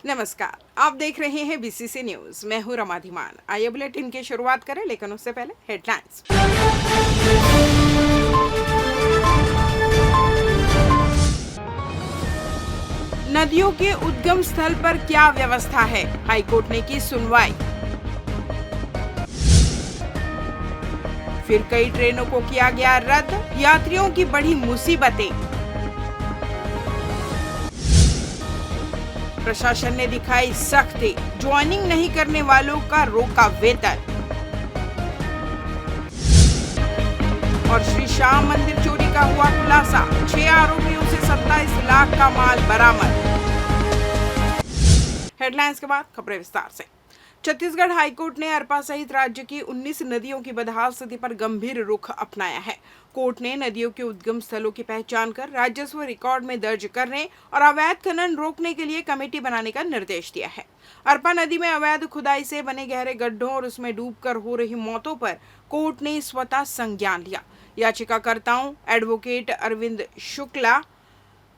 नमस्कार, आप देख रहे हैं बीसीसी न्यूज। मैं हूं रमा धीमान। आइए बुलेटिन की शुरुआत करें, लेकिन उससे पहले हेडलाइंस। नदियों के उद्गम स्थल पर क्या व्यवस्था है, हाईकोर्ट ने की सुनवाई। फिर कई ट्रेनों को किया गया रद्द, यात्रियों की बढ़ी मुसीबतें। प्रशासन ने दिखाई सख्ती, ज्वाइनिंग नहीं करने वालों का रोका वेतन। और श्री श्याम मंदिर चोरी का हुआ खुलासा, 6 आरोपियों से 27 लाख का माल बरामद। हेडलाइंस के बाद खबरें विस्तार से। छत्तीसगढ़ हाईकोर्ट ने अरपा सहित राज्य की 19 नदियों की बदहाल स्थिति पर गंभीर रुख अपनाया है। कोर्ट ने नदियों के उद्गम स्थलों की पहचान कर राजस्व रिकॉर्ड में दर्ज करने और अवैध खनन रोकने के लिए कमेटी बनाने का निर्देश दिया है। अरपा नदी में अवैध खुदाई से बने गहरे गड्ढों और उसमें डूबकर हो रही मौतों पर कोर्ट ने स्वतः संज्ञान लिया। याचिकाकर्ताओं एडवोकेट अरविंद शुक्ला,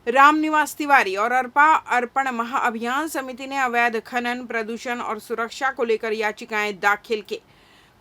रामनिवास तिवारी और अरपा अर्पण महाअभियान समिति ने अवैध खनन, प्रदूषण और सुरक्षा को लेकर याचिकाएं दाखिल की।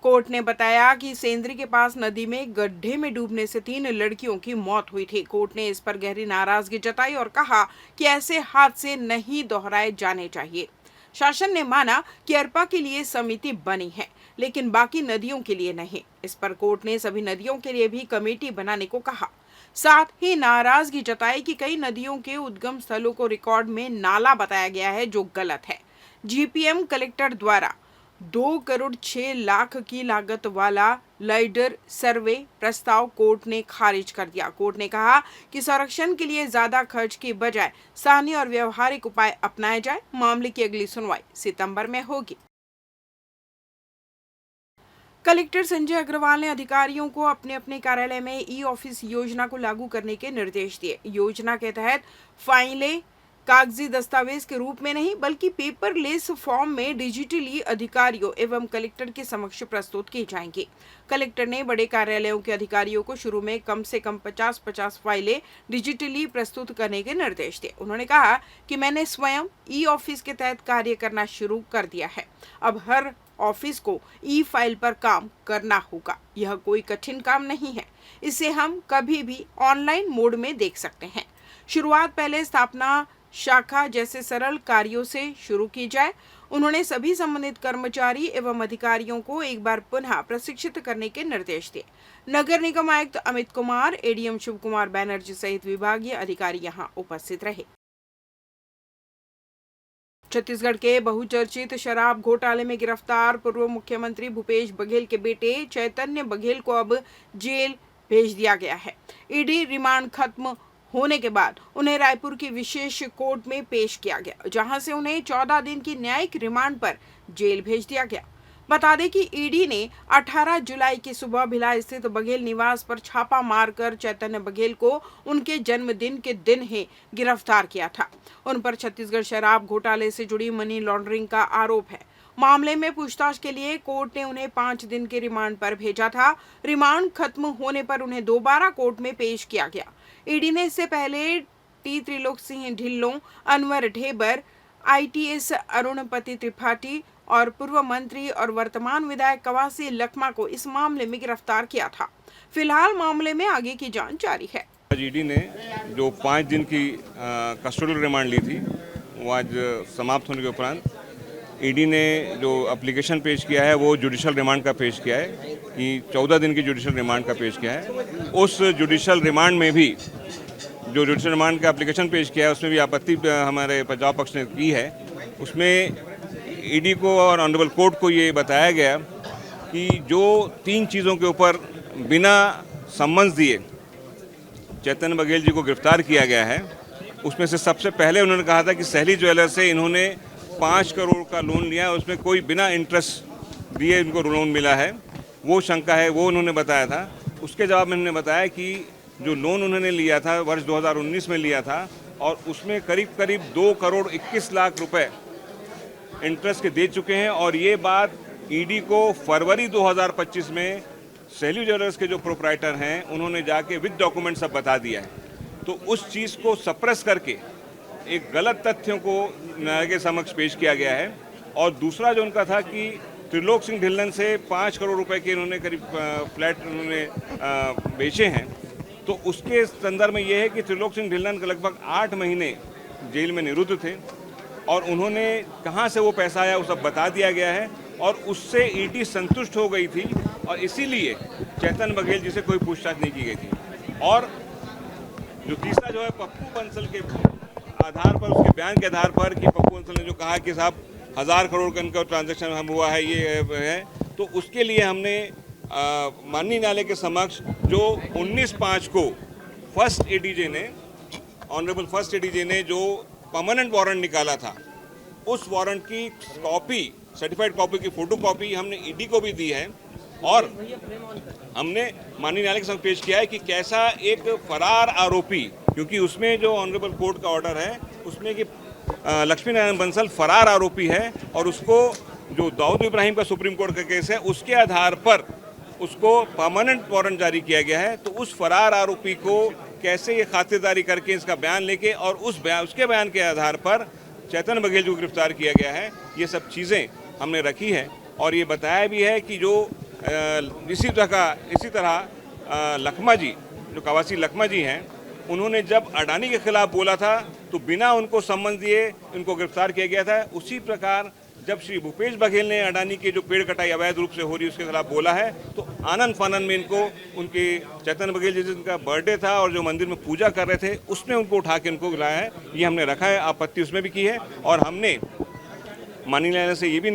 कोर्ट ने बताया कि सेंद्री के पास नदी में गड्ढे में डूबने से 3 लड़कियों की मौत हुई थी। कोर्ट ने इस पर गहरी नाराजगी जताई और कहा कि ऐसे हादसे नहीं दोहराए जाने चाहिए। शासन ने माना कि अरपा के लिए समिति बनी है, लेकिन बाकी नदियों के लिए नहीं। इस पर कोर्ट ने सभी नदियों के लिए भी कमेटी बनाने को कहा। साथ ही नाराजगी जताई कि कई नदियों के उद्गम स्थलों को रिकॉर्ड में नाला बताया गया है, जो गलत है। जीपीएम कलेक्टर द्वारा 2 करोड़ 6 लाख की लागत वाला लाइडर सर्वे प्रस्ताव कोर्ट ने खारिज कर दिया। कोर्ट ने कहा कि संरक्षण के लिए ज्यादा खर्च की बजाय स्थानीय और व्यवहारिक उपाय अपनाए जाए। मामले की अगली सुनवाई सितंबर में होगी। कलेक्टर संजय अग्रवाल ने अधिकारियों को अपने अपने कार्यालय में ई ऑफिस योजना को लागू करने के निर्देश दिए। योजना के तहत फाइलें कागजी दस्तावेज के रूप में नहीं, बल्कि पेपरलेस फॉर्म में डिजिटली अधिकारियों एवं कलेक्टर के समक्ष प्रस्तुत की जाएंगी। कलेक्टर ने बड़े कार्यालयों के अधिकारियों को शुरू में कम से कम 50-50 फाइलें डिजिटली प्रस्तुत करने के निर्देश दिए। उन्होंने कहा कि मैंने स्वयं ई ऑफिस के तहत कार्य करना शुरू कर दिया है। अब हर ऑफिस को ई फाइल पर काम करना होगा। यह कोई कठिन काम नहीं है, इसे हम कभी भी ऑनलाइन मोड में देख सकते हैं। शुरुआत पहले स्थापना शाखा जैसे सरल कार्यों से शुरू की जाए। उन्होंने सभी संबंधित कर्मचारी एवं अधिकारियों को एक बार पुनः प्रशिक्षित करने के निर्देश दिए। नगर निगम आयुक्त अमित कुमार, एडीएम शिव कुमार बैनर्जी सहित विभागीय अधिकारी यहां उपस्थित रहे। छत्तीसगढ़ के बहुचर्चित शराब घोटाले में गिरफ्तार पूर्व मुख्यमंत्री भूपेश बघेल के बेटे चैतन्य बघेल को अब जेल भेज दिया गया है। ईडी रिमांड खत्म होने के बाद उन्हें रायपुर की विशेष कोर्ट में पेश किया गया, जहां से उन्हें 14 दिन की न्यायिक रिमांड पर जेल भेज दिया गया। बता दें कि ईडी ने 18 जुलाई की सुबह भिलाई स्थित बघेल निवास पर छापा मारकर चैतन्य बघेल को उनके जन्मदिन के दिन ही गिरफ्तार किया था। उन पर छत्तीसगढ़ शराब घोटाले से जुड़ी मनी लॉन्ड्रिंग का आरोप है। मामले में पूछताछ के लिए कोर्ट ने उन्हें 5 दिन के रिमांड पर भेजा था। रिमांड खत्म होने पर उन्हें दोबारा कोर्ट में पेश किया गया। ईडी ने इससे पहले टी त्रिलोक सिंह ढिल्लों, अनवर ढेबर, आईटीएस अरुणपति त्रिपाठी और पूर्व मंत्री और वर्तमान विधायक कवासी लखमा को इस मामले में गिरफ्तार किया था। फिलहाल मामले में आगे की जांच जारी है। ईडी ने जो 5 दिन की कस्टोडियल रिमांड ली थी, वो आज समाप्त होने के उपरांत ईडी ने जो एप्लीकेशन पेश किया है वो जुडिशल रिमांड का पेश किया है कि 14 दिन की जुडिशल रिमांड का पेश किया है। उस जुडिशल रिमांड में भी जो जुडिशल रिमांड का एप्लीकेशन पेश किया है उसमें भी आपत्ति हमारे बचाव पक्ष ने की है। उसमें ईडी को और ऑनरेबल कोर्ट को ये बताया गया कि जो 3 चीज़ों के ऊपर बिना सम्मन्स दिए चैतन्य बघेल जी को गिरफ्तार किया गया है, उसमें से सबसे पहले उन्होंने कहा था कि सहली ज्वेलर्स से इन्होंने 5 करोड़ का लोन लिया, उसमें कोई बिना इंटरेस्ट दिए इनको लोन मिला है, वो शंका है, वो उन्होंने बताया था। उसके जवाब में उन्होंने बताया कि जो लोन उन्होंने लिया था वर्ष 2019 में लिया था और उसमें करीब करीब 2 करोड़ 21 लाख रुपए इंटरेस्ट के दे चुके हैं। और ये बात ईडी को फरवरी 2025 में सहली ज्वेलर्स के जो प्रोप्राइटर हैं उन्होंने जाके विद डॉक्यूमेंट सब बता दिया है। तो उस चीज़ को सप्रेस करके एक गलत तथ्यों को न्यायालय के समक्ष पेश किया गया है। और दूसरा जो उनका था कि त्रिलोक सिंह ढिल्लन से 5 करोड़ रुपए के इन्होंने करीब फ्लैट उन्होंने बेचे हैं। तो उसके संदर्भ में ये है कि त्रिलोक सिंह ढिल्लन के लगभग 8 महीने जेल में निरुद्ध थे और उन्होंने कहाँ से वो पैसा आया वो सब बता दिया गया है और उससे ईडी संतुष्ट हो गई थी और इसीलिए चेतन बघेल जी से कोई पूछताछ नहीं की गई थी। और जो तीसरा जो है पप्पू बंसल के आधार पर, उसके बयान के आधार पर कि पप्पू बंसल ने जो कहा कि साहब 1000 करोड़ का इनका ट्रांजैक्शन हम हुआ है, ये है, तो उसके लिए हमने माननीय न्यायालय के समक्ष जो 19/5 को फर्स्ट एडीजे ने, ऑनरेबल फर्स्ट एडीजे ने जो परमानेंट वारंट निकाला था, उस वारंट की कॉपी, सर्टिफाइड कॉपी की फोटो कॉपी हमने ईडी को भी दी है और हमने माननीय न्यायालय के समक्ष पेश किया है कि कैसा एक फरार आरोपी, क्योंकि उसमें जो ऑनरेबल कोर्ट का ऑर्डर है उसमें कि लक्ष्मी नारायण बंसल फरार आरोपी है और उसको जो दाऊद इब्राहिम का सुप्रीम कोर्ट का केस है उसके आधार पर उसको परमानेंट वारंट जारी किया गया है। तो उस फरार आरोपी को कैसे ये खातिरदारी करके इसका बयान लेके और उसके बयान के आधार पर चेतन बघेल को गिरफ्तार किया गया है, ये सब चीज़ें हमने रखी है। और ये बताया भी है कि जो इसी तरह लखमा जी, जो कवासी लखमा जी हैं, उन्होंने जब अडानी के खिलाफ बोला था तो बिना उनको सम्मन दिए उनको गिरफ्तार किया गया था। उसी प्रकार जब श्री भूपेश बघेल ने अडानी के जो पेड़ कटाई अवैध रूप से हो रही उसके खिलाफ बोला है तो आनंद फानन में इनको, उनके चेतन बघेल जी जिनका बर्थडे था और जो मंदिर में पूजा कर रहे थे उसमें उनको उठा के उनको लाया है, ये हमने रखा है, आपत्ति उसमें भी की है। और हमने माननीय न्यायालय से ये भी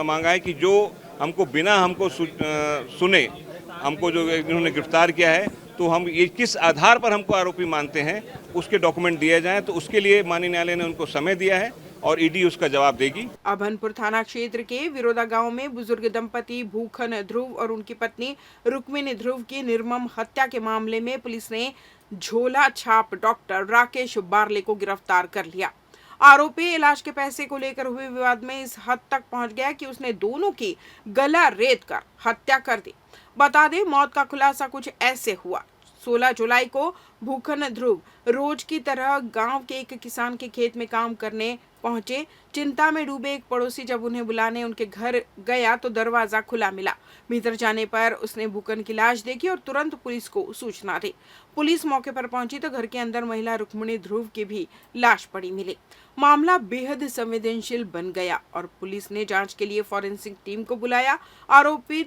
मांगा है कि जो हमको बिना हमको सुने हमको जो इन्होंने गिरफ्तार किया है तो हम ये किस आधार पर हमको आरोपी मानते हैं उसके डॉक्यूमेंट दिए जाएं। तो उसके लिए माननीय न्यायालय ने उनको समय दिया है और ईडी उसका जवाब देगी। अभनपुर थाना क्षेत्र के विरोधा गांव में बुजुर्ग दंपति भूखन ध्रुव और उनकी पत्नी रुक्मिणी ध्रुव की निर्मम हत्या के मामले में पुलिस ने झोला छाप डॉक्टर राकेश बारले को गिरफ्तार कर लिया। आरोपी इलाज के पैसे को लेकर हुए विवाद में इस हद तक पहुंच गया कि उसने दोनों की गला रेत कर हत्या कर दी। बता दें, मौत का खुलासा कुछ ऐसे हुआ। 16 जुलाई को भूखन ध्रुव रोज की तरह गांव के एक किसान के खेत में काम करने पहुंचे। चिंता में डूबे एक पड़ोसी जब उन्हें बुलाने उनके घर गया तो दरवाजा खुला मिला। भीतर जाने पर उसने भूखन की लाश देखी और तुरंत पुलिस को सूचना दी। पुलिस मौके पर पहुंची तो घर के अंदर महिला रुक्मिणी ध्रुव की भी लाश पड़ी मिली। मामला बेहद संवेदनशील बन गया और पुलिस ने जांच के लिए फॉरेंसिक टीम को बुलाया। आरोपी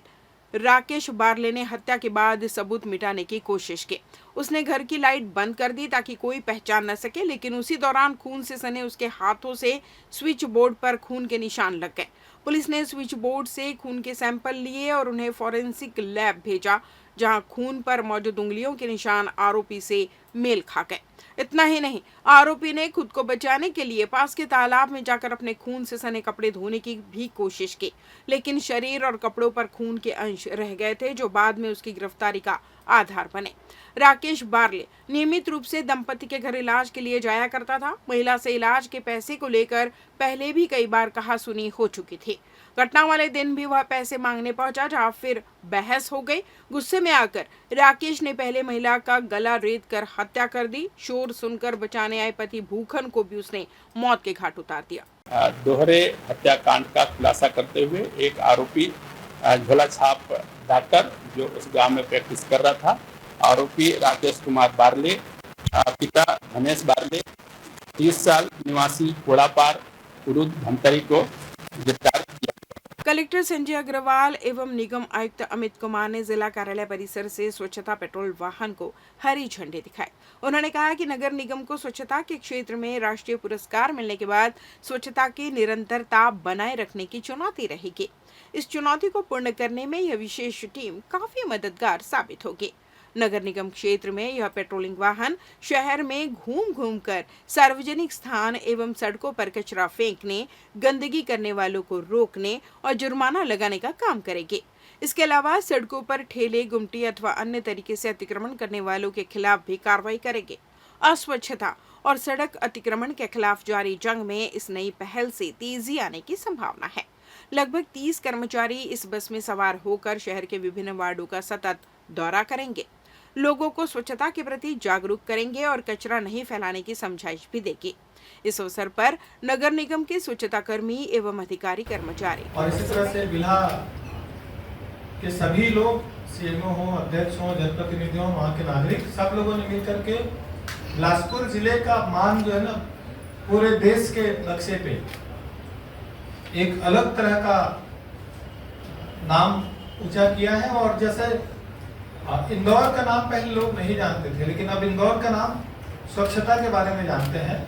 राकेश बारले ने हत्या के बाद सबूत मिटाने की कोशिश की। उसने घर की लाइट बंद कर दी ताकि कोई पहचान न सके, लेकिन उसी दौरान खून से सने उसके हाथों से स्विच बोर्ड पर खून के निशान लग गए। पुलिस ने स्विच बोर्ड से खून के सैंपल लिए और उन्हें फॉरेंसिक लैब भेजा, जहां खून पर मौजूद उंगलियों के निशान आरोपी से मेल खा गए। इतना ही नहीं, आरोपी ने खुद को बचाने के लिए पास के तालाब में जाकर अपने खून से सने कपड़े धोने की भी कोशिश की, लेकिन शरीर और कपड़ों पर खून के अंश रह गए थे जो बाद में उसकी गिरफ्तारी का आधार बने। राकेश बारले नियमित रूप से दंपति के घर इलाज के लिए जाया करता था। महिला से इलाज के पैसे को लेकर पहले भी कई बार कहासुनी हो चुकी थी। घटना वाले दिन भी वह पैसे मांगने पहुंचा, जहां फिर बहस हो गई। गुस्से में आकर राकेश ने पहले महिला का गला रेत कर हत्या कर दी। शोर सुनकर बचाने आए पति भूखन को भी उसने मौत के घाट उतार दिया। दोहरे हत्याकांड का खुलासा करते हुए एक आरोपी झोला छाप डॉक्टर जो उस गांव में प्रैक्टिस कर रहा था, आरोपी राकेश कुमार बारले, पिता धनेश बारले, 30 साल निवासी कोड़ापार विरुद्ध धमतरी को गिरफ्तार किया। कलेक्टर संजय अग्रवाल एवं निगम आयुक्त अमित कुमार ने जिला कार्यालय परिसर से स्वच्छता पेट्रोल वाहन को हरी झंडी दिखाई। उन्होंने कहा कि नगर निगम को स्वच्छता के क्षेत्र में राष्ट्रीय पुरस्कार मिलने के बाद स्वच्छता की निरंतरता बनाए रखने की चुनौती रहेगी। इस चुनौती को पूर्ण करने में यह विशेष टीम काफी मददगार साबित होगी। नगर निगम क्षेत्र में यह पेट्रोलिंग वाहन शहर में घूम घूम कर सार्वजनिक स्थान एवं सड़कों पर कचरा फेंकने, गंदगी करने वालों को रोकने और जुर्माना लगाने का काम करेगी। इसके अलावा सड़कों पर ठेले, गुमटी अथवा अन्य तरीके से अतिक्रमण करने वालों के खिलाफ भी कार्रवाई करेगी। अस्वच्छता और सड़क अतिक्रमण के खिलाफ जारी जंग में इस नई पहल से तेजी आने की संभावना है। लगभग 30 कर्मचारी इस बस में सवार होकर शहर के विभिन्न वार्डों का सतत दौरा करेंगे। लोगों को स्वच्छता के प्रति जागरूक करेंगे और कचरा नहीं फैलाने की समझाइश भी देगी। इस अवसर पर नगर निगम के स्वच्छता कर्मी एवं अधिकारी कर्मचारी और इसी तरह से बिल्हा के सभी लोग, सीएमओ हो, अध्यक्ष हो, जनप्रतिनिधि हो, वहाँ के नागरिक, सब लोगों ने मिलकर के बिलासपुर जिले का मान जो है ना पूरे देश के नक्शे पे एक अलग तरह का नाम ऊंचा किया है। और जैसे इंदौर का नाम पहले लोग नहीं जानते थे, लेकिन अब इंदौर का नाम स्वच्छता के बारे में जानते हैं।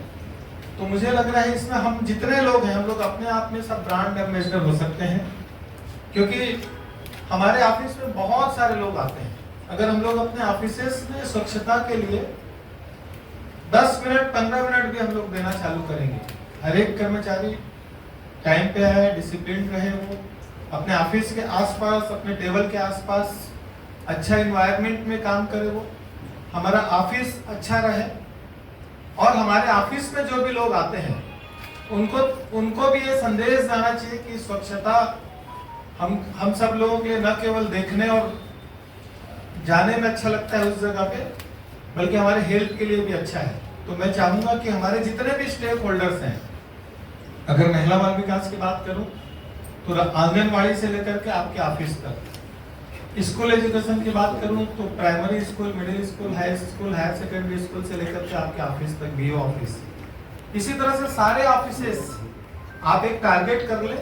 तो मुझे लग रहा है इसमें हम जितने लोग हैं, हम लोग अपने आप में सब ब्रांड एम्बेसडर हो सकते हैं, क्योंकि हमारे ऑफिस में बहुत सारे लोग आते हैं। अगर हम लोग अपने ऑफिसेस में स्वच्छता के लिए 10 मिनट 15 मिनट भी हम लोग देना चालू करेंगे, हर एक कर्मचारी टाइम पे आए, डिसिप्लिन रहे, वो अपने ऑफिस के आसपास, अपने टेबल के आसपास अच्छा इन्वायरमेंट में काम करे, वो हमारा ऑफिस अच्छा रहे। और हमारे ऑफिस में जो भी लोग आते हैं उनको भी ये संदेश जाना चाहिए कि स्वच्छता हम सब लोगों के लिए न केवल देखने और जाने में अच्छा लगता है उस जगह पे, बल्कि हमारे हेल्थ के लिए भी अच्छा है। तो मैं चाहूंगा कि हमारे जितने भी स्टेक होल्डर्स हैं, अगर महिला बाल विकास की बात करूं तो आंगनवाड़ी से लेकर के आपके ऑफिस तक, स्कूल एजुकेशन की बात करूं तो primary school, middle school, high school, higher secondary school से लेकर के आपके ऑफिस तक, बीओ ऑफिस, इसी तरह से सारे ऑफिसेस आप एक टारगेट कर ले।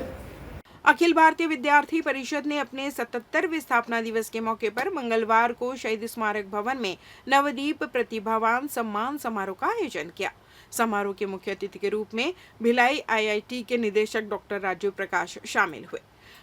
अखिल भारतीय विद्यार्थी परिषद ने अपने 77वें स्थापना दिवस के मौके पर मंगलवार को शहीद स्मारक भवन में नवदीप प्रतिभावान सम्मान समारोह का आयोजन किया। समारोह के मुख्य अतिथि के रूप में भिलाई आईआईटी के निदेशक डॉक्टर राजीव प्रकाश शामिल हुए।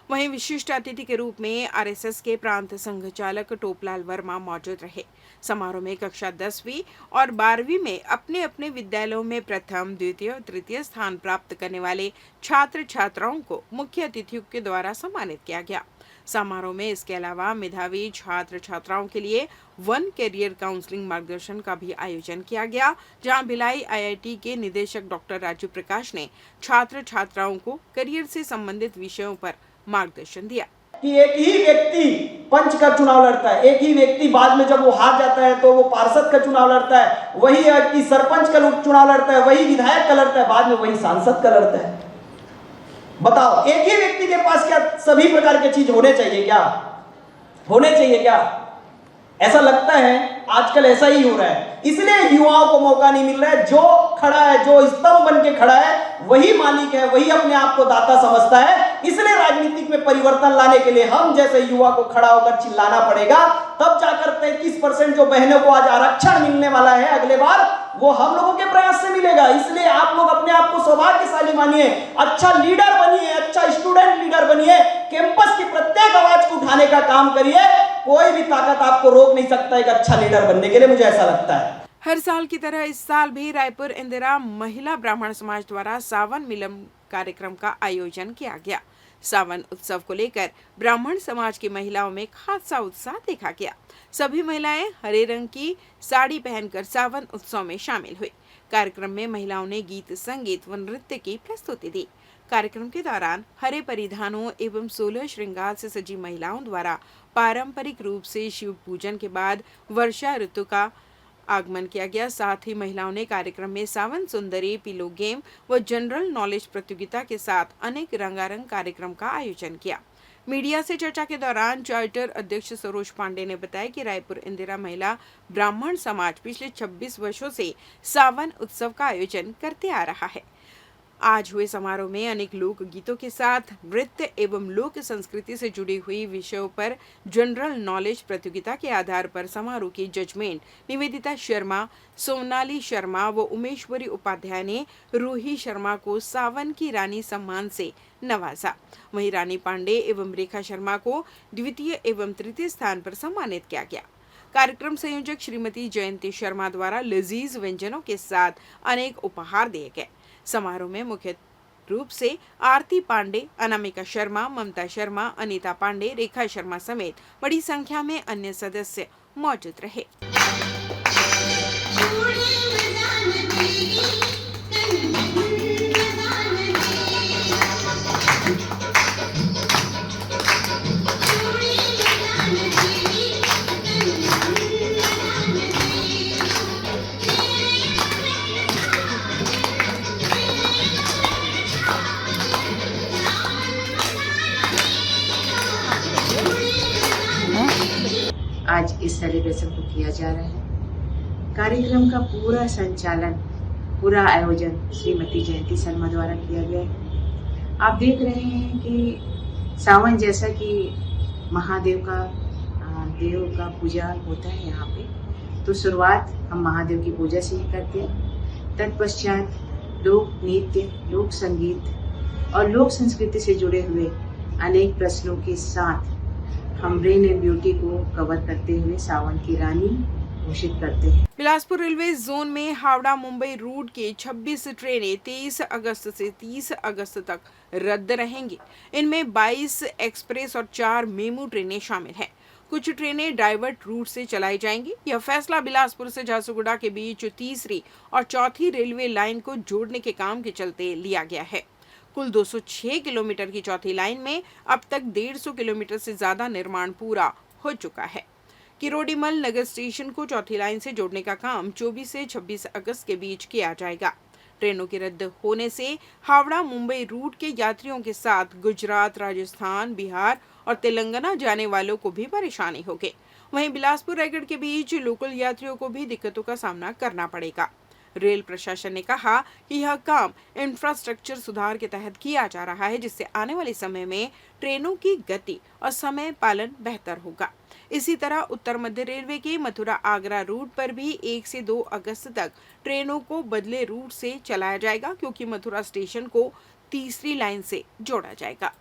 वहीं विशिष्ट अतिथि के रूप में आरएसएस के प्रांत संघ चालक टोपलाल वर्मा मौजूद रहे। समारोह में कक्षा 10वीं और 12वीं में अपने अपने विद्यालयों में प्रथम, द्वितीय और तृतीय स्थान प्राप्त करने वाले छात्र छात्राओं को मुख्य अतिथियों के द्वारा सम्मानित किया गया। समारोह में इसके अलावा मेधावी छात्र छात्राओं के लिए वन कैरियर काउंसलिंग मार्गदर्शन का भी आयोजन किया गया, जहां भिलाई आईआईटी के निदेशक डॉक्टर राजीव प्रकाश ने छात्र छात्राओं को करियर से संबंधित विषयों पर मार्गदर्शन दिया। कि एक ही व्यक्ति पंच का चुनाव लड़ता है, एक ही व्यक्ति बाद में जब वो हार जाता है तो वो पार्षद का चुनाव लड़ता है, वही व्यक्ति सरपंच का चुनाव लड़ता है, वही विधायक का लड़ता है, बाद में वही सांसद का लड़ता है। बताओ, एक ही व्यक्ति के पास क्या सभी प्रकार के चीज होने चाहिए क्या? होने चाहिए क्या? ऐसा लगता है आजकल ऐसा ही हो रहा है। इसलिए युवाओं को मौका नहीं मिल रहा है। जो खड़ा है, जो स्तंभ बन के खड़ा है, वही मालिक है, वही अपने आप को दाता समझता है। इसलिए राजनीतिक में परिवर्तन लाने के लिए हम जैसे युवा को खड़ा होकर चिल्लाना पड़ेगा, तब जाकर 33% जो बहनों को आज आरक्षण मिलने वाला है अगले बार, वो हम लोगों के प्रयास से मिलेगा। इसलिए आप लोग अपने आप को सौभाग्यशाली मानिए, अच्छा लीडर बनिए, अच्छा स्टूडेंट लीडर बनिए, कैंपस की प्रत्येक आवाज को उठाने का काम करिए। कोई भी ताकत आपको रोक नहीं सकता एक अच्छा लीडर बनने के लिए, मुझे ऐसा लगता है। हर साल की तरह इस साल भी रायपुर इंदिरा महिला ब्राह्मण समाज द्वारा सावन मिलन कार्यक्रम का आयोजन किया गया। सावन उत्सव को लेकर ब्राह्मण समाज की महिलाओं में खासा उत्साह देखा गया। सभी महिलाएं हरे रंग की साड़ी पहनकर सावन उत्सव में शामिल हुई। कार्यक्रम में महिलाओं ने गीत, संगीत व नृत्य की प्रस्तुति दी। कार्यक्रम के दौरान हरे परिधानों एवं 16 श्रृंगार से सजी महिलाओं द्वारा पारंपरिक रूप से शिव पूजन के बाद वर्षा ऋतु का आगमन किया गया। साथ ही महिलाओं ने कार्यक्रम में सावन सुंदरी, पिलो गेम व जनरल नॉलेज प्रतियोगिता के साथ अनेक रंगारंग कार्यक्रम का आयोजन किया। मीडिया से चर्चा के दौरान चार्टर अध्यक्ष सरोज पांडे ने बताया कि रायपुर इंदिरा महिला ब्राह्मण समाज पिछले 26 वर्षों से सावन उत्सव का आयोजन करते आ रहा है। आज हुए समारोह में अनेक लोक गीतों के साथ नृत्य एवं लोक संस्कृति से जुड़ी हुई विषयों पर जनरल नॉलेज प्रतियोगिता के आधार पर समारोह की जजमेंट निवेदिता शर्मा, सोनाली शर्मा व उमेश्वरी उपाध्याय ने रूही शर्मा को सावन की रानी सम्मान से नवाजा। वहीं रानी पांडे एवं रेखा शर्मा को द्वितीय एवं तृतीय स्थान पर सम्मानित किया गया। कार्यक्रम संयोजक श्रीमती जयंती शर्मा द्वारा लजीज व्यंजनों के साथ अनेक उपहार दिए गए। समारोह में मुख्य रूप से आरती पांडे, अनामिका शर्मा, ममता शर्मा, अनीता पांडे, रेखा शर्मा समेत बड़ी संख्या में अन्य सदस्य मौजूद रहे। आज इस सेलिब्रेशन को किया जा रहा है। कार्यक्रम का पूरा संचालन, पूरा आयोजन श्रीमती जयंती शर्मा द्वारा किया गया है। आप देख रहे हैं कि सावन जैसा कि महादेव का देव का पूजा होता है यहाँ पे, तो शुरुआत हम महादेव की पूजा से ही करते हैं। तत्पश्चात लोक नृत्य, लोक संगीत और लोक संस्कृति से जुड़े हुए अनेक प्रश्नों के साथ हम रेन एंड ब्यूटी को कवर करते हुए सावन की रानी घोषित करते हैं। बिलासपुर रेलवे जोन में हावड़ा मुंबई रूट के 26 ट्रेनें 23 अगस्त से 30 अगस्त तक रद्द रहेंगी। इनमें 22 एक्सप्रेस और 4 मेमू ट्रेनें शामिल हैं। कुछ ट्रेनें डाइवर्ट रूट से चलाई जाएंगी। यह फैसला बिलासपुर से झारसुगुड़ा के बीच तीसरी और चौथी रेलवे लाइन को जोड़ने के काम के चलते लिया गया है। कुल 206 किलोमीटर की चौथी लाइन में अब तक 150 किलोमीटर से ज्यादा निर्माण पूरा हो चुका है। किरोड़ीमल नगर स्टेशन को चौथी लाइन से जोड़ने का काम 24 से 26 अगस्त के बीच किया जाएगा। ट्रेनों के रद्द होने से हावड़ा मुंबई रूट के यात्रियों के साथ गुजरात, राजस्थान, बिहार और तेलंगाना जाने वालों को भी परेशानी होगी। वहीं बिलासपुर रायगढ़ के बीच लोकल यात्रियों को भी दिक्कतों का सामना करना पड़ेगा। रेल प्रशासन ने कहा कि यह काम इंफ्रास्ट्रक्चर सुधार के तहत किया जा रहा है, जिससे आने वाले समय में ट्रेनों की गति और समय पालन बेहतर होगा। इसी तरह उत्तर मध्य रेलवे के मथुरा आगरा रूट पर भी 1 से 2 अगस्त तक ट्रेनों को बदले रूट से चलाया जाएगा, क्योंकि मथुरा स्टेशन को तीसरी लाइन से जोड़ा जाएगा।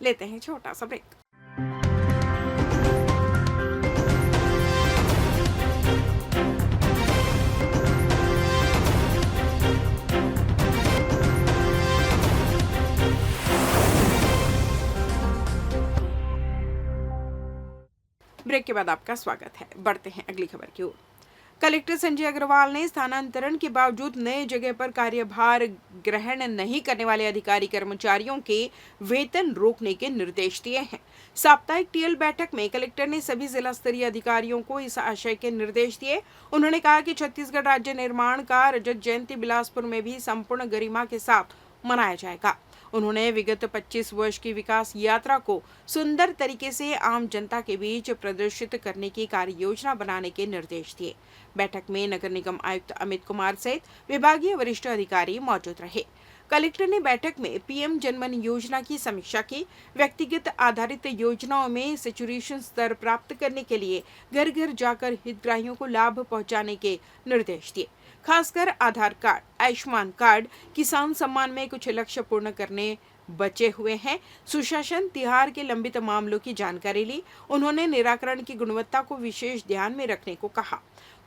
लेते हैं छोटा सा ब्रेक। ब्रेक के बाद आपका स्वागत है। बढ़ते हैं अगली खबर की ओर। कलेक्टर संजय अग्रवाल ने स्थानांतरण के बावजूद नए जगह पर कार्यभार ग्रहण नहीं करने वाले अधिकारी कर्मचारियों के वेतन रोकने के निर्देश दिए हैं। साप्ताहिक टीएल बैठक में कलेक्टर ने सभी जिला स्तरीय अधिकारियों को इस आशय के निर्देश दिए। उन्होंने कहा कि छत्तीसगढ़ राज्य निर्माण का रजत जयंती बिलासपुर में भी संपूर्ण गरिमा के साथ मनाया जाएगा। उन्होंने विगत 25 वर्ष की विकास यात्रा को सुंदर तरीके से आम जनता के बीच प्रदर्शित करने की कार्य योजना बनाने के निर्देश दिए। बैठक में नगर निगम आयुक्त अमित कुमार सहित विभागीय वरिष्ठ अधिकारी मौजूद रहे। कलेक्टर ने बैठक में पीएम जनमन योजना की समीक्षा की। व्यक्तिगत आधारित योजनाओं में सैचुरेशन स्तर प्राप्त करने के लिए घर घर जाकर हितग्राहियों को लाभ पहुंचाने के निर्देश दिए। खासकर आधार कार्ड, आयुष्मान कार्ड, किसान सम्मान में कुछ लक्ष्य पूर्ण करने बचे हुए हैं। सुशासन, तिहार के लंबित मामलों की जानकारी ली। उन्होंने निराकरण की गुणवत्ता को विशेष ध्यान में रखने को कहा।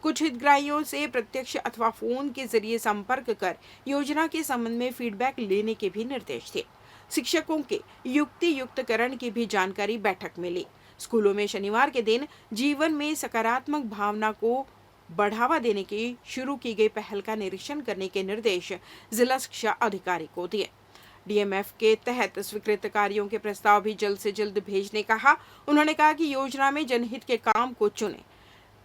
कुछ हितग्राहियों से प्रत्यक्ष अथवा फोन के जरिए संपर्क कर योजना के संबंध में फीडबैक लेने के भी निर्देश दिए। शिक्षकों के युक्तियुक्तकरण की भी जानकारी बैठक में ली। स्कूलों में शनिवार के दिन जीवन में सकारात्मक भावना को बढ़ावा देने की शुरू की गई पहल का निरीक्षण करने के निर्देश जिला शिक्षा अधिकारी को दिए। डीएमएफ के तहत स्वीकृत कार्यों के प्रस्ताव भी जल्द से जल्द भेजने कहा। उन्होंने कहा कि योजना में जनहित के काम को चुने।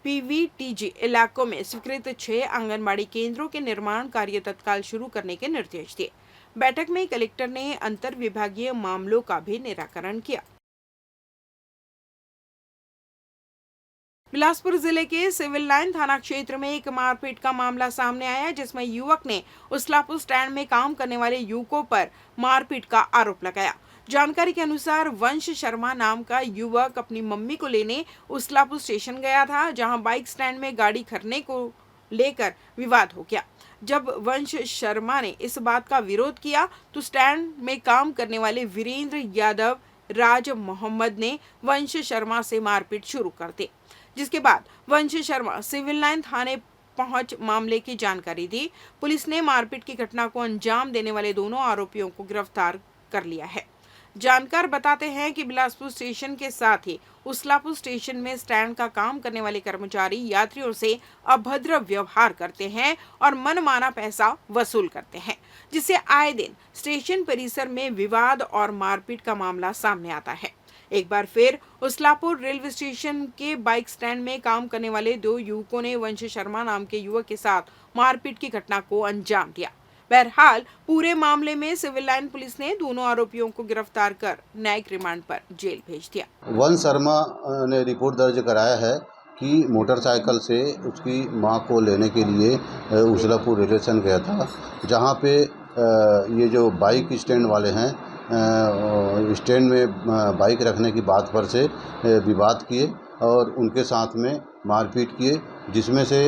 पीवीटीजी इलाकों में स्वीकृत 6 आंगनबाड़ी केंद्रों के निर्माण कार्य तत्काल शुरू करने के निर्देश दिए। बैठक में कलेक्टर ने अंतर विभागीय मामलों का भी निराकरण किया। बिलासपुर जिले के सिविल लाइन थाना क्षेत्र में एक मारपीट का मामला सामने आया, जिसमें युवक ने उसलापुर स्टैंड में काम करने वाले युवकों पर मारपीट का आरोप लगाया। जानकारी के अनुसार वंश शर्मा नाम का युवक अपनी मम्मी को लेने उसलापुर स्टेशन गया था, जहां बाइक स्टैंड में गाड़ी खड़ने को लेकर विवाद हो गया। जब वंश शर्मा ने इस बात का विरोध किया तो स्टैंड में काम करने वाले वीरेंद्र यादव, राज मोहम्मद ने वंश शर्मा से मारपीट शुरू कर दी, जिसके बाद वंश शर्मा सिविल लाइन थाने पहुंच मामले की जानकारी दी। पुलिस ने मारपीट की घटना को अंजाम देने वाले दोनों आरोपियों को गिरफ्तार कर लिया है। जानकार बताते हैं कि बिलासपुर स्टेशन के साथ ही उसलापुर स्टेशन में स्टैंड का काम करने वाले कर्मचारी यात्रियों से अभद्र व्यवहार करते हैं और मनमाना पैसा वसूल करते हैं, जिससे आए दिन स्टेशन परिसर में विवाद और मारपीट का मामला सामने आता है। एक बार फिर उसलापुर रेलवे स्टेशन के बाइक स्टैंड में काम करने वाले 2 युवकों ने वंश शर्मा नाम के युवक के साथ मारपीट की घटना को अंजाम दिया। बहरहाल पूरे मामले में सिविल लाइन पुलिस ने दोनों आरोपियों को गिरफ्तार कर न्यायिक रिमांड पर जेल भेज दिया। वन शर्मा ने रिपोर्ट दर्ज कराया है कि मोटरसाइकिल से उसकी मां को लेने के लिए उजलापुर रेलवे स्टेशन गया था, जहां पे ये जो बाइक स्टैंड वाले हैं स्टैंड में बाइक रखने की बात पर से विवाद किए और उनके साथ में मारपीट किए, जिसमें से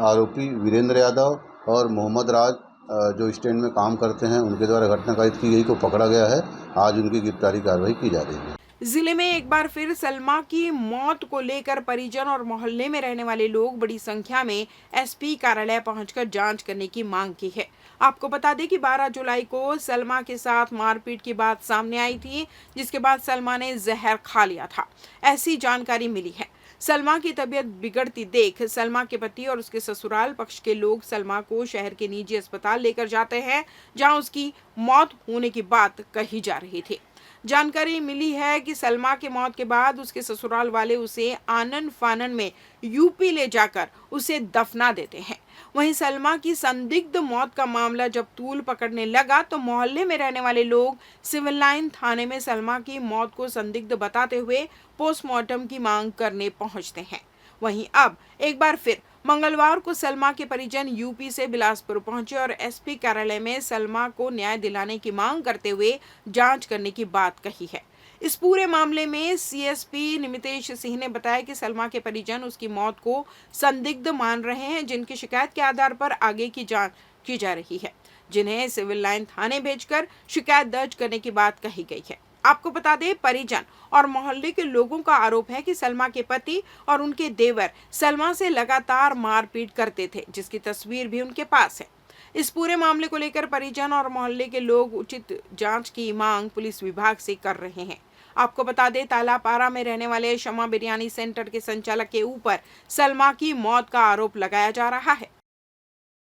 आरोपी वीरेंद्र यादव और मोहम्मद राज जो स्टैंड में काम करते हैं उनके द्वारा घटना कारित की गई को पकड़ा गया है। आज उनकी गिरफ्तारी कार्रवाई की जा रही है। जिले में एक बार फिर सलमा की मौत को लेकर परिजन और मोहल्ले में रहने वाले लोग बड़ी संख्या में एसपी कार्यालय पहुंचकर जांच करने की मांग की है। आपको बता दें कि 12 जुलाई को सलमा के साथ मारपीट की बात सामने आई थी, जिसके बाद सलमा ने जहर खा लिया था, ऐसी जानकारी मिली है। सलमा की तबीयत बिगड़ती देख सलमा के पति और उसके ससुराल पक्ष के लोग सलमा को शहर के निजी अस्पताल लेकर जाते हैं, जहां उसकी मौत होने की बात कही जा रही थी। जानकारी मिली है कि सलमा के मौत के बाद उसके ससुराल वाले उसे आनन फानन में यूपी ले जाकर उसे दफना देते हैं। वहीं सलमा की संदिग्ध मौत का मामला जब तूल पकड़ने लगा तो मोहल्ले में रहने वाले लोग सिविल लाइन थाने में सलमा की मौत को संदिग्ध बताते हुए पोस्टमार्टम की मांग करने पहुंचते हैं। वहीं अब एक बार फिर मंगलवार को सलमा के परिजन यूपी से बिलासपुर पहुंचे और एसपी कार्यालय में सलमा को न्याय दिलाने की मांग करते हुए जांच करने की बात कही है। इस पूरे मामले में सीएसपी निमितेश सिंह ने बताया कि सलमा के परिजन उसकी मौत को संदिग्ध मान रहे हैं, जिनकी शिकायत के आधार पर आगे की जांच की जा रही है, जिन्हें सिविल लाइन थाने भेजकर शिकायत दर्ज करने की बात कही गई है। आपको बता दें, परिजन और मोहल्ले के लोगों का आरोप है कि सलमा के पति और उनके देवर सलमा से लगातार मारपीट करते थे, जिसकी तस्वीर भी उनके पास है। इस पूरे मामले को लेकर परिजन और मोहल्ले के लोग उचित जांच की मांग पुलिस विभाग से कर रहे हैं। आपको बता दें, तालापारा में रहने वाले शमा बिरयानी सेंटर के संचालक के ऊपर सलमा की मौत का आरोप लगाया जा रहा है।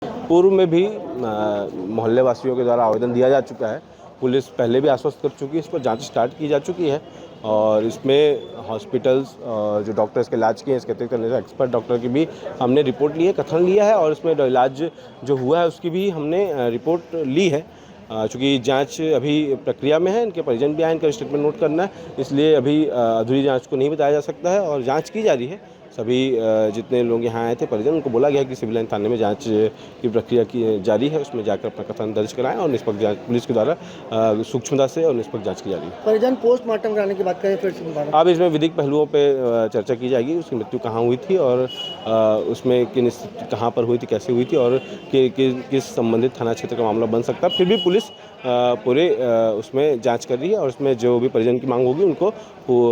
पूर्व में भी मोहल्ले वासियों के द्वारा आवेदन दिया जा चुका है। पुलिस पहले भी आश्वस्त कर चुकी है, इस पर जांच स्टार्ट की जा चुकी है और इसमें हॉस्पिटल्स जो डॉक्टर इसके इलाज किए हैं, इसके अतिरिक्त एक्सपर्ट डॉक्टर की भी हमने रिपोर्ट ली है, कथन लिया है और इसमें इलाज जो हुआ है उसकी भी हमने रिपोर्ट ली है। चूँकि जांच अभी प्रक्रिया में है, इनके परिजन भी आए, इनका स्टेटमेंट नोट करना है, इसलिए अभी अधूरी जांच को नहीं बताया जा सकता है और जांच की जा रही है। सभी जितने लोग यहाँ आए थे परिजन, उनको बोला गया कि सिविल लाइन थाने में जांच की प्रक्रिया की जारी है, उसमें जाकर अपना कथन दर्ज कराएं और निष्पक्ष जांच पुलिस के द्वारा सूक्ष्मता से और निष्पक्ष जांच की जा रही है। परिजन पोस्टमार्टम कराने की बात करें फिर से अब इसमें विधिक पहलुओं पे चर्चा की जाएगी, उसकी मृत्यु कहाँ हुई थी और उसमें कहाँ पर हुई थी, कैसे हुई थी और किस संबंधित थाना क्षेत्र का मामला बन सकता है। फिर भी पुलिस पूरे उसमें जांच कर रही है और उसमें जो भी परिजन की मांग होगी उनको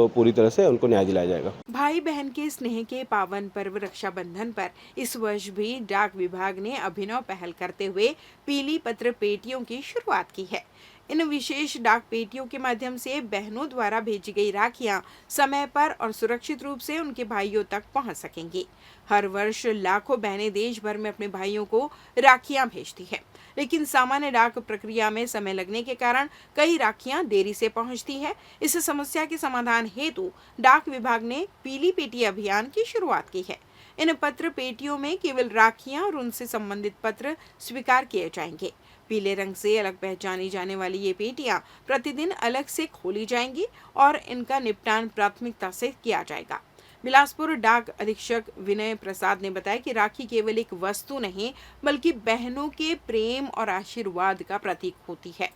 पूरी तरह से उनको न्याय दिलाया जाएगा। भाई बहन के स्नेह के पावन पर्व रक्षाबंधन पर इस वर्ष भी डाक विभाग ने अभिनव पहल करते हुए पीली पत्र पेटियों की शुरुआत की है। इन विशेष डाक पेटियों के माध्यम से बहनों द्वारा भेजी गई राखियां समय पर और सुरक्षित रूप से उनके भाइयों तक पहुंच सकेंगी। हर वर्ष लाखों बहनें देश भर में अपने भाइयों को राखियां भेजती है, लेकिन सामान्य डाक प्रक्रिया में समय लगने के कारण कई राखियां देरी से पहुंचती है। इस समस्या के समाधान हेतु डाक विभाग ने पीली पेटी अभियान की शुरुआत की है। इन पत्र पेटियों में केवल राखियां और उनसे संबंधित पत्र स्वीकार किए जाएंगे। पीले रंग से अलग पहचानी जाने वाली ये पेटियां प्रतिदिन अलग से खोली जाएंगी और इनका निपटान प्राथमिकता से किया जाएगा। बिलासपुर डाक अधीक्षक विनय प्रसाद ने बताया कि राखी केवल एक वस्तु नहीं बल्कि बहनों के प्रेम और आशीर्वाद का प्रतीक होती है।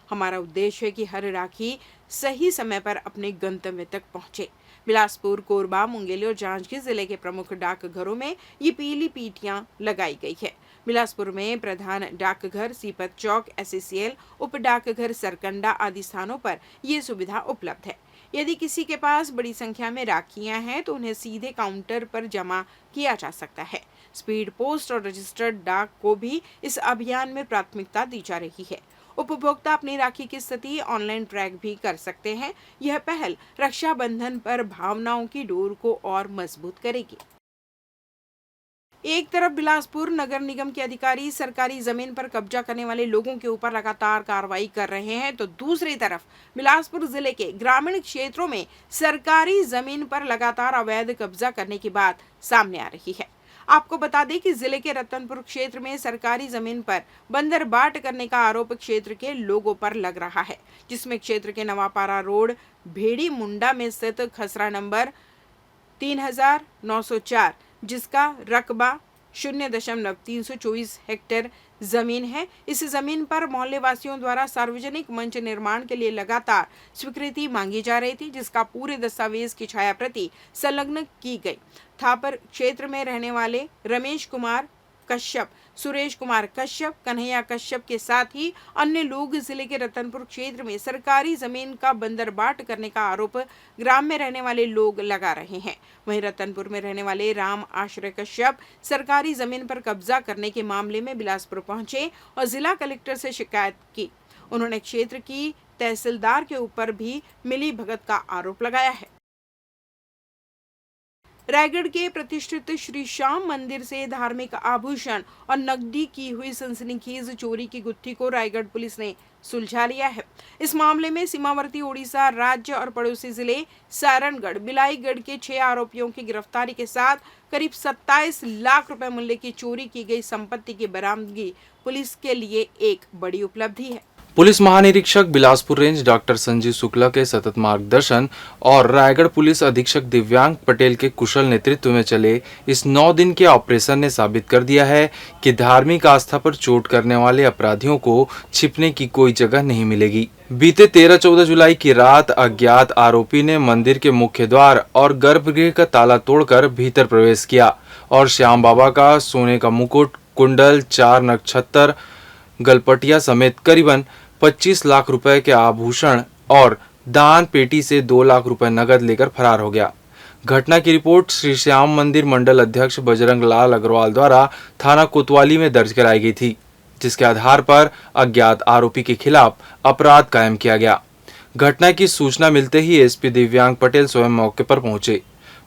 हमारा उद्देश्य है कि हर राखी सही समय पर अपने गंतव्य तक पहुंचे। बिलासपुर, कोरबा, मुंगेली और जांजगीर जिले के प्रमुख डाकघरों में ये पीली पेटियां लगाई गई है। बिलासपुर में प्रधान डाकघर सीपत चौक, SCCL, उप डाकघर सरकंडा आदि स्थानों पर ये सुविधा उपलब्ध है। यदि किसी के पास बड़ी संख्या में राखियां हैं तो उन्हें सीधे काउंटर पर जमा किया जा सकता है। स्पीड पोस्ट और रजिस्टर्ड डाक को भी इस अभियान में प्राथमिकता दी जा रही है। उपभोक्ता अपनी राखी की स्थिति ऑनलाइन ट्रैक भी कर सकते हैं। यह पहल रक्षाबंधन पर भावनाओं की डोर को और मजबूत करेगी। एक तरफ बिलासपुर नगर निगम के अधिकारी सरकारी जमीन पर कब्जा करने वाले लोगों के ऊपर लगातार कार्रवाई कर रहे हैं, तो दूसरी तरफ बिलासपुर जिले के ग्रामीण क्षेत्रों में सरकारी जमीन पर लगातार अवैध कब्जा करने की बात सामने आ रही है। आपको बता दें कि जिले के रतनपुर क्षेत्र में सरकारी जमीन पर बंदरबाट करने का आरोप क्षेत्र के लोगों पर लग रहा है, जिसमें क्षेत्र के नवापारा रोड भेड़ी मुंडा में स्थित खसरा नंबर 3904, जिसका रकबा 0.324 हेक्टेयर जमीन है। इस जमीन पर मोहल्ले वासियों द्वारा सार्वजनिक मंच निर्माण के लिए लगातार स्वीकृति मांगी जा रही थी, जिसका पूरे दस्तावेज की छाया प्रति संलग्न की गई। थापर क्षेत्र में रहने वाले रमेश कुमार कश्यप, सुरेश कुमार कश्यप, कन्हैया कश्यप के साथ ही अन्य लोग जिले के रतनपुर क्षेत्र में सरकारी जमीन का बंदरबाट करने का आरोप ग्राम में रहने वाले लोग लगा रहे हैं। वहीं रतनपुर में रहने वाले राम आश्रय कश्यप सरकारी जमीन पर कब्जा करने के मामले में बिलासपुर पहुंचे और जिला कलेक्टर से शिकायत की। उन्होंने क्षेत्र की तहसीलदार के ऊपर भी मिली भगत का आरोप लगाया है। रायगढ़ के प्रतिष्ठित श्री श्याम मंदिर से धार्मिक आभूषण और नकदी की हुई सनसनीखेज चोरी की गुत्थी को रायगढ़ पुलिस ने सुलझा लिया है। इस मामले में सीमावर्ती उड़ीसा राज्य और पड़ोसी जिले सारणगढ़, बिलाईगढ़ के 6 आरोपियों की गिरफ्तारी के साथ करीब 27 लाख रुपए मूल्य की चोरी की गई संपत्ति की बरामदगी पुलिस के लिए एक बड़ी उपलब्धि है। पुलिस महानिरीक्षक बिलासपुर रेंज डॉक्टर संजीव शुक्ला के सतत मार्गदर्शन और रायगढ़ पुलिस अधीक्षक दिव्यांग पटेल के कुशल नेतृत्व में चले इस 9 दिन के ऑपरेशन ने साबित कर दिया है कि धार्मिक आस्था पर चोट करने वाले अपराधियों को छिपने की कोई जगह नहीं मिलेगी। बीते 13-14 जुलाई की रात अज्ञात आरोपी ने मंदिर के मुख्य द्वार और गर्भगृह का ताला तोड़कर भीतर प्रवेश किया और श्याम बाबा का सोने का मुकुट, कुंडल, 4 नक्षत्र, गलपटिया समेत करीबन 25 लाख रुपए के आभूषण और दान पेटी से 2 लाख रुपए नगद लेकर फरार हो गया। घटना की रिपोर्ट श्री श्याम मंदिर मंडल अध्यक्ष बजरंग लाल अग्रवाल द्वारा थाना कोतवाली में दर्ज कराई गई थी, जिसके आधार पर अज्ञात आरोपी के खिलाफ अपराध कायम किया गया। घटना की सूचना मिलते ही एसपी दिव्यांग पटेल स्वयं मौके पर पहुंचे।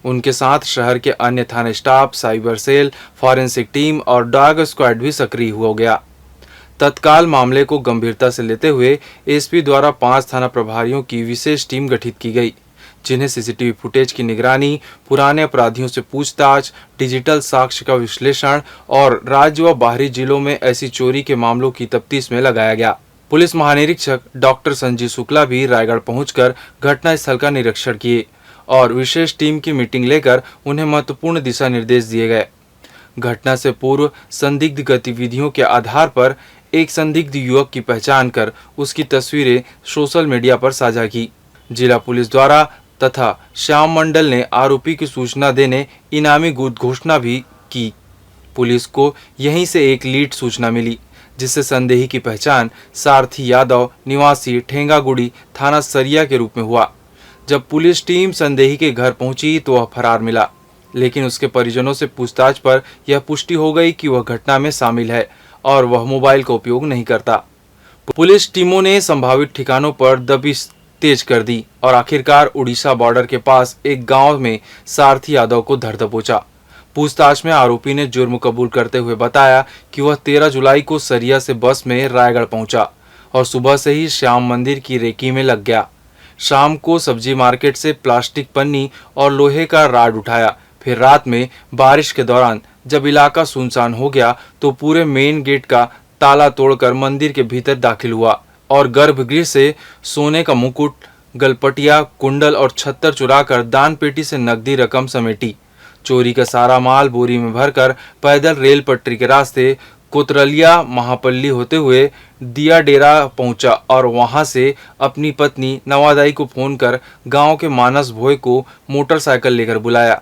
उनके साथ शहर के अन्य थाना staff, cyber cell, forensic team और डॉग स्क्वाड भी सक्रिय हो गया। तत्काल मामले को गंभीरता से लेते हुए एसपी द्वारा 5 थाना प्रभारियों की विशेष टीम गठित की गई, जिन्हें सीसीटीवी फुटेज की निगरानी, पुराने अपराधियों से पूछताछ, डिजिटल साक्ष्य का विश्लेषण और राज्य व बाहरी जिलों में ऐसी चोरी के मामलों की तफ्तीश में लगाया गया। पुलिस महानिरीक्षक डॉक्टर संजीव शुक्ला भी रायगढ़ पहुंचकर घटनास्थल का निरीक्षण किए और विशेष टीम की मीटिंग लेकर उन्हें महत्वपूर्ण दिशा निर्देश दिए गए। घटना से पूर्व संदिग्ध गतिविधियों के आधार पर एक संदिग्ध युवक की पहचान कर उसकी तस्वीरें सोशल मीडिया पर साझा की। जिला पुलिस द्वारा तथा श्याम मंडल ने आरोपी की सूचना देने इनामी घोषणा भी की। पुलिस को यहीं से एक लीड सूचना मिली, जिससे संदेही की पहचान सारथी यादव निवासी ठेंगागुड़ी थाना सरिया के रूप में हुआ। जब पुलिस टीम संदेही के घर पहुंची तो वह फरार मिला, लेकिन उसके परिजनों से पूछताछ पर यह पुष्टि हो गई कि वह घटना में शामिल है और वह मोबाइल का उपयोग नहीं करता। पुलिस टीमों ने संभावित ठिकानों पर दबिश तेज कर दी और आखिरकार उड़ीसा बॉर्डर के पास एक गांव में सारथी यादव को धर दबोचा। पूछताछ में आरोपी ने जुर्म कबूल करते हुए बताया कि वह 13 जुलाई को सरिया से बस में रायगढ़ पहुंचा और सुबह से ही श्याम मंदिर की रेकी में लग गया। शाम को सब्जी मार्केट से प्लास्टिक पन्नी और लोहे का राड उठाया। फिर रात में बारिश के दौरान जब इलाका सुनसान हो गया तो पूरे मेन गेट का ताला तोड़कर मंदिर के भीतर दाखिल हुआ और गर्भगृह से सोने का मुकुट, गलपटिया, कुंडल और छत्तर चुराकर दान पेटी से नकदी रकम समेटी। चोरी का सारा माल बोरी में भरकर पैदल रेल पटरी के रास्ते कोतरलिया महापल्ली होते हुए दिया डेरा पहुंचा और वहां से अपनी पत्नी नवादाई को फोन कर गांव के मानस भोय को मोटरसाइकिल लेकर बुलाया।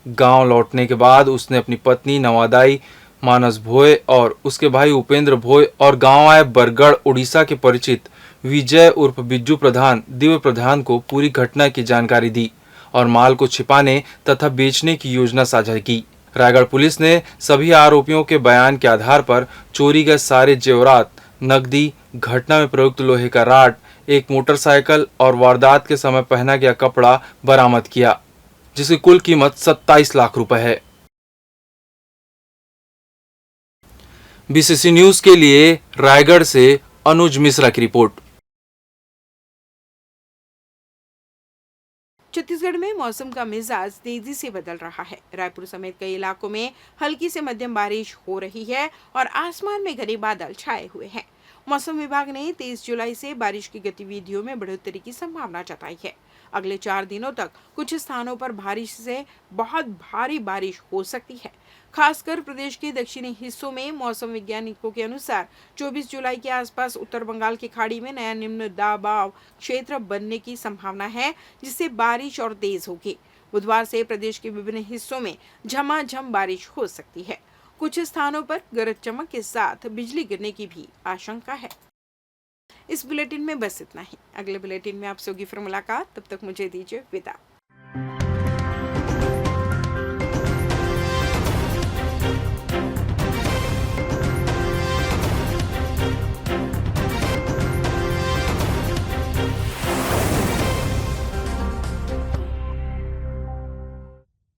गांव लौटने के बाद उसने अपनी पत्नी नवादाई, मानस भोय और उसके भाई उपेंद्र भोय और गांव आए बरगढ़ उड़ीसा के परिचित विजय उर्फ बिज्जू प्रधान, दिव्य प्रधान को पूरी घटना की जानकारी दी और माल को छिपाने तथा बेचने की योजना साझा की। रायगढ़ पुलिस ने सभी आरोपियों के बयान के आधार पर चोरी गए सारे जेवरात, नकदी, घटना में प्रयुक्त लोहे का राड, एक मोटरसाइकिल और वारदात के समय पहना गया कपड़ा बरामद किया, जिसकी कुल कीमत 27 लाख रुपए है। बीसीसी न्यूज के लिए रायगढ़ से अनुज मिश्रा की रिपोर्ट। छत्तीसगढ़ में मौसम का मिजाज तेजी से बदल रहा है। रायपुर समेत कई इलाकों में हल्की से मध्यम बारिश हो रही है और आसमान में घने बादल छाए हुए हैं। मौसम विभाग ने 23 जुलाई से बारिश की गतिविधियों में बढ़ोतरी की संभावना जताई है। अगले 4 दिनों तक कुछ स्थानों पर भारी से बहुत भारी बारिश हो सकती है। खासकर प्रदेश के दक्षिणी हिस्सों में मौसम वैज्ञानिकों के अनुसार 24 जुलाई के आसपास उत्तर बंगाल की खाड़ी में नया निम्न दबाव क्षेत्र बनने की संभावना है, जिससे बारिश और तेज होगी। बुधवार से प्रदेश के विभिन्न हिस्सों में झमाझम बारिश हो सकती है। कुछ स्थानों पर गरज चमक के साथ बिजली गिरने की भी आशंका है। इस बुलेटिन में बस इतना ही। अगले बुलेटिन में आपसे होगी फिर मुलाकात। तब तक मुझे दीजिए विदा।